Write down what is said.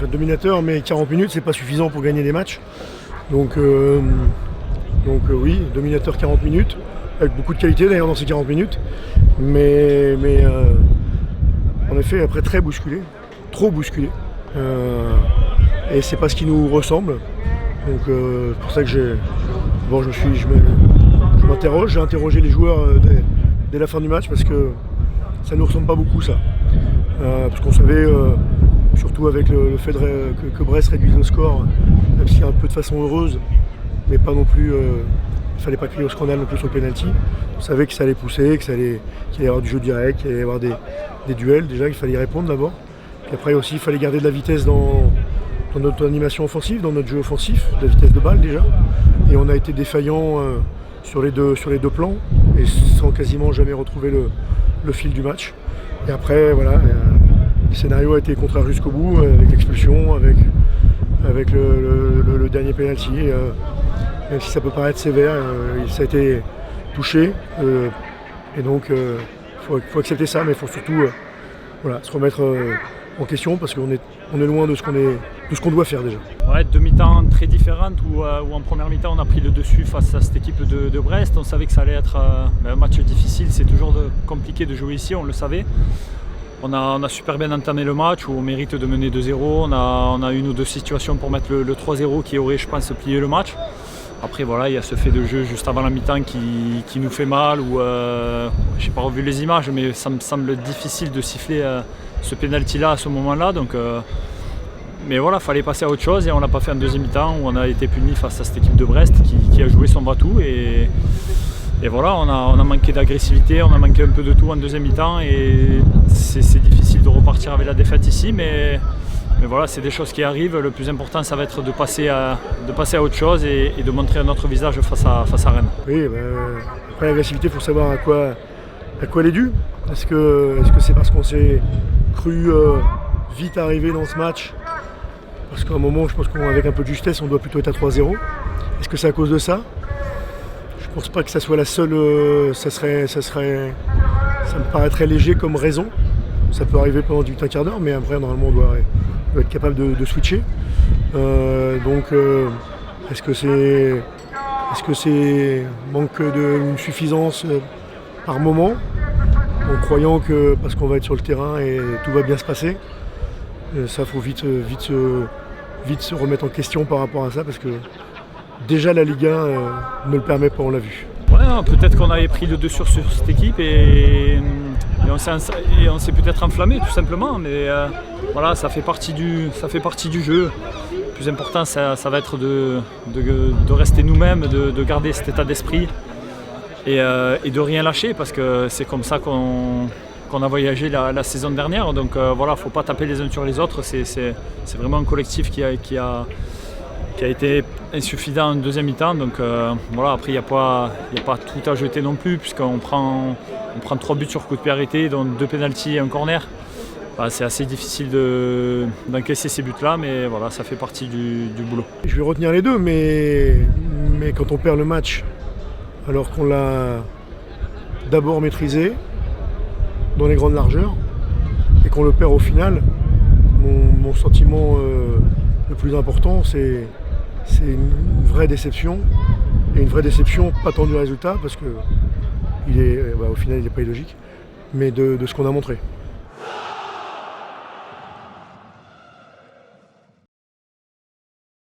enfin dominateur, mais 40 minutes, c'est pas suffisant pour gagner des matchs. Donc oui, dominateur 40 minutes, avec beaucoup de qualité d'ailleurs dans ces 40 minutes. Mais en effet, après très bousculé, trop bousculé. Et c'est pas ce qui nous ressemble. Donc c'est pour ça que je m'interroge. J'ai interrogé les joueurs dès la fin du match parce que ça ne nous ressemble pas beaucoup ça. Parce qu'on savait, surtout avec le fait que Brest réduise le score, même si un peu de façon heureuse, mais pas non plus, il ne fallait pas crier au scandale non plus sur le penalty. On savait que ça allait pousser, qu'il allait y avoir du jeu direct, qu'il allait y avoir des duels déjà, qu'il fallait y répondre d'abord. Puis après aussi, il fallait garder de la vitesse dans notre animation offensive, dans notre jeu offensif, de la vitesse de balle déjà. Et on a été défaillant sur les deux plans, et sans quasiment jamais retrouver le fil du match. Et après, voilà, le scénario a été contraire jusqu'au bout, avec l'expulsion, avec le dernier penalty. Même si ça peut paraître sévère, ça a été touché. Et donc, il faut accepter ça, mais il faut surtout se remettre en question parce qu'on est loin de ce qu'on doit faire déjà. Ouais, deux mi-temps très différentes où en première mi-temps on a pris le dessus face à cette équipe de Brest. On savait que ça allait être un match difficile, c'est toujours compliqué de jouer ici, on le savait. On a super bien entamé le match où on mérite de mener 2-0. On a une ou deux situations pour mettre le 3-0 qui aurait, je pense, plié le match. Après voilà, il y a ce fait de jeu juste avant la mi-temps qui nous fait mal. Je n'ai pas revu les images, mais ça me semble difficile de siffler ce pénalty-là à ce moment-là. Donc, mais voilà, il fallait passer à autre chose et on ne l'a pas fait en deuxième mi-temps où on a été puni face à cette équipe de Brest qui a joué son va-tout. Et voilà, on a manqué d'agressivité, on a manqué un peu de tout en deuxième mi-temps et c'est difficile de repartir avec la défaite ici, mais voilà, c'est des choses qui arrivent. Le plus important, ça va être de passer à autre chose et de montrer un autre visage face à Rennes. Oui, après l'agressivité, il faut savoir à quoi elle est due. Est-ce que c'est parce qu'on s'est cru vite arriver dans ce match? Parce qu'à un moment, je pense qu'avec un peu de justesse, on doit plutôt être à 3-0. Est-ce que c'est à cause de ça? Je pense pas que ça soit la seule. Ça me paraîtrait léger comme raison. Ça peut arriver pendant 18 un quart d'heure, mais après normalement on doit être capable de switcher. Est-ce que c'est manque d'une suffisance par moment, en croyant que parce qu'on va être sur le terrain et tout va bien se passer. Ça faut vite se remettre en question par rapport à ça parce que déjà la Ligue 1 ne le permet pas, on l'a vu. Ouais, peut-être qu'on avait pris le dessus sur cette équipe et on s'est peut-être enflammé tout simplement, mais voilà, ça fait partie du jeu. Le plus important, ça va être de rester nous-mêmes, de garder cet état d'esprit et de rien lâcher parce que c'est comme ça qu'on a voyagé la saison dernière. Donc voilà, il ne faut pas taper les uns sur les autres, c'est vraiment un collectif qui a été insuffisant en deuxième mi-temps. Donc voilà, après il n'y a pas tout à jeter non plus puisqu'on prend 3 buts sur coup de pied arrêté, dont 2 pénaltys et un corner. C'est assez difficile d'encaisser ces buts-là, mais voilà, ça fait partie du boulot. Je vais retenir les deux, mais quand on perd le match, alors qu'on l'a d'abord maîtrisé dans les grandes largeurs, et qu'on le perd au final, mon sentiment le plus important, c'est une vraie déception, et une vraie déception pas tant du résultat, parce que au final il n'est pas illogique, mais de ce qu'on a montré.